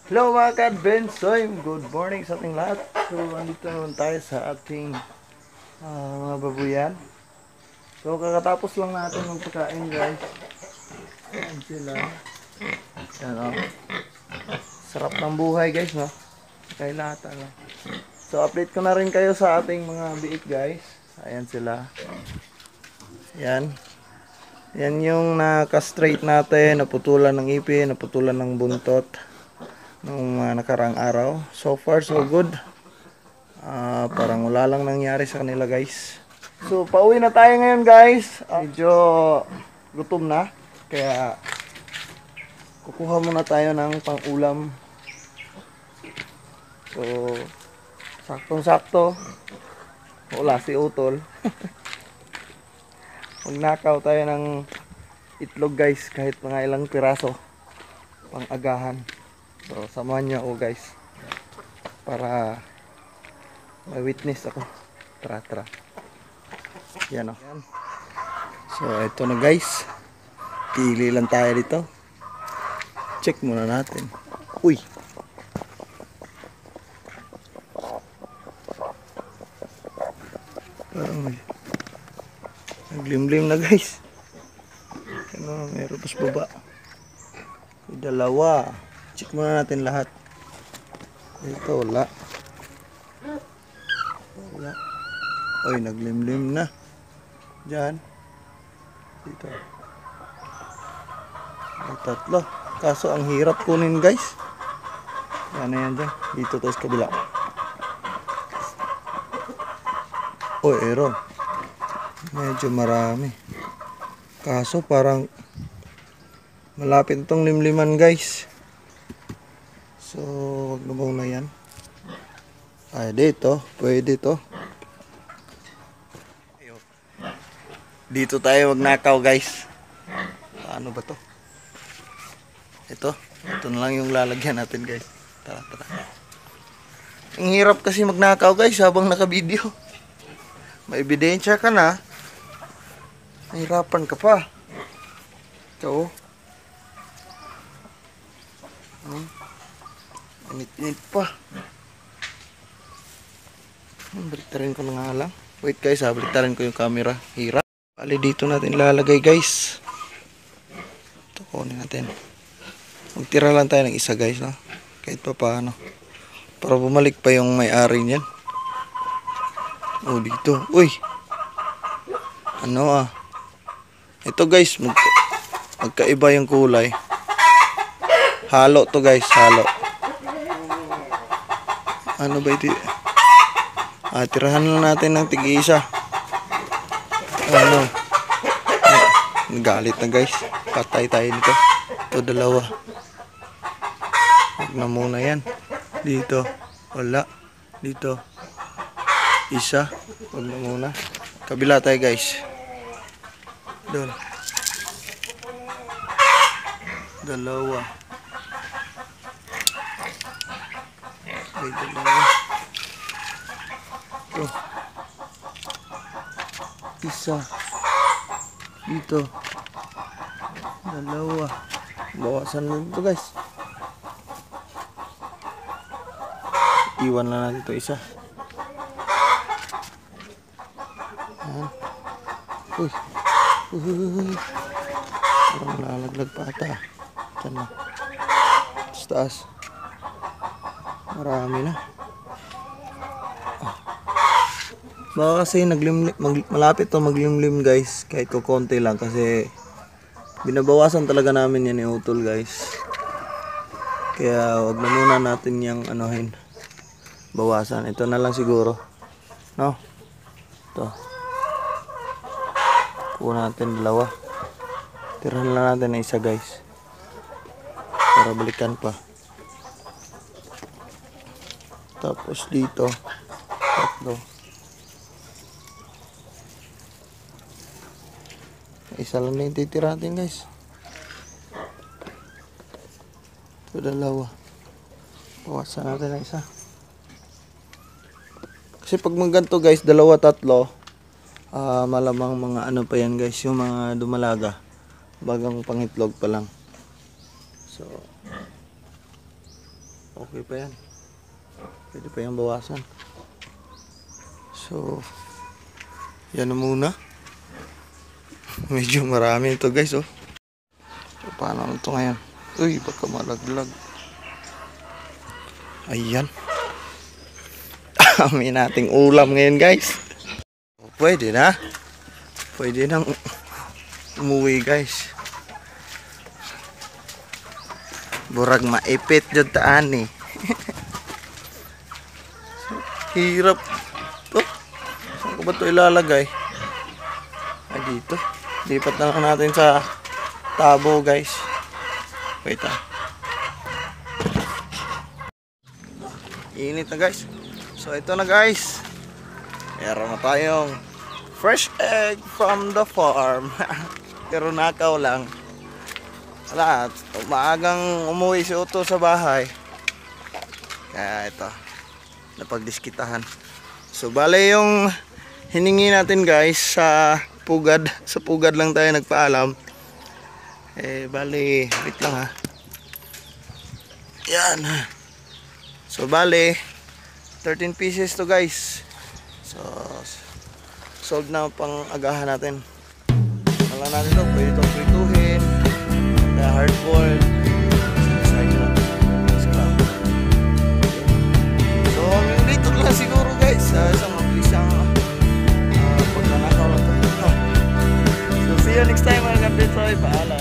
Hello mga ka-Bensoy, good morning sa ating lahat. So, andito naman tayo sa ating mga babuyan. So, kakatapos lang natin magpakain guys. Ayan sila. Ayan o. Sarap ng buhay guys, no? Kay lahat ano. So, update ko na rin kayo sa ating mga biik guys. Ayan sila. Ayan. Yan yung naka-straight natin, naputulan ng ipin, naputulan ng buntot nung nakarang araw. So far so good. Parang wala lang nangyari sa kanila guys. So pauwi na tayo ngayon guys. Medyo gutom na. Kaya kukuha muna tayo ng pang-ulam. So saktong-sakto. Wala si Utol. Magnakaw tayo ng itlog guys. Kahit mga ilang piraso. Pang-agahan. So samahan niyo ako guys. Para may witness ako. Tara. Yan o. So ito na guys. Pili lang tayo dito. Check muna natin. Uy. Parang naglimlim na guys. Ano, meron pas baba. May dalawa. Check muna natin lahat. Ito wala. Uy, naglimlim na. Diyan. Dito. May tatlo. Kaso ang hirap kunin guys. Yan na yan dyan. Dito tayo sa kabila. Uy, ero. Medyo marami. Kaso parang malapit itong limliman guys. So, wag na muna yan. Ay, dito. Pwede to. Dito tayo magnakaw guys. Paano ba to? Ito na lang yung lalagyan natin guys. Tara. Ang hirap kasi magnakaw guys habang naka-video. May ebidensya ka na. Nahirapan ka pa. Ito. Init pa. Baliktarin ko na nga lang. Wait guys ha, baliktarin ko yung camera. Hirap. Bali dito natin lalagay guys. Ito kunin natin. Magtira lang tayo ng isa guys, no? Kahit pa paano. Para bumalik pa yung may-ari niyan. Oh, dito. Uy. Ano ah. Ito guys, magkaiba yung kulay. Halo to guys, halo. Ano ba ito? Tirahan lang natin ng tig-isa. Ano? Galit na guys. Patay tayo nito. Ito dalawa. Huwag na muna yan. Dito. Wala. Dito. Isa. Huwag na muna. Kabila tayo guys. Doon. Dalawa. Ay, dalawa. Ito. Isa. Dito. Dalawa. Bawasan mo ito guys. Iwan na natin ito isa. Ayan. Uy. Parang lalaglag pa ata. Diyan na. Taas. Marami na. Baka kasi malapit to maglimlim guys. Kahit ko konti lang kasi binabawasan talaga namin yan ni Utol guys. Kaya wag na muna natin yung anuhin. Bawasan. Ito na lang siguro. No? Ito. Kuha natin dalawa. Tirahan lang natin na isa guys. Para balikan pa. Tapos dito. Tatlo. Isa lang na yung titira natin guys. Ito dalawa. Bawasan natin ang isa. Kasi pag ganito guys, dalawa, tatlo, malamang mga ano pa yan guys, yung mga dumalaga. Bagang pangitlog pa lang. So, Okay pa yan. Pwede pa yung bawasan. So, yan na muna. Medyo marami ito guys, oh. So, paano ito ngayon? Uy, baka malaglag. Ayan. Kami nating ulam ngayon guys. Pwede na. Pwede nang umuwi guys. Burag maipit dyan taan eh. Hirap to. Saan ko ba ito ilalagay? Ay dito. Lipat na lang natin sa tabo guys. Wait ah. Init na guys. So ito na guys. Meron na tayong fresh egg from the farm. Pero nakaw lang. Wala. Maagang umuwi si Otto sa bahay. Kaya ito. Napagdiskitahan. So bale yung hiningi natin guys sa pugad. Sa pugad lang tayo nagpaalam. Bale. Wait lang ha. Yan ha. So bale 13 pieces to guys. So sold na pang agahan natin. Wala natin ito. Pwede itong prituhin. Kaya hard boiled. So yung dito lang siguro guys. Isang mabilisang pagkanakaw lang ito. So see you next time mga kapitoy. Paalam.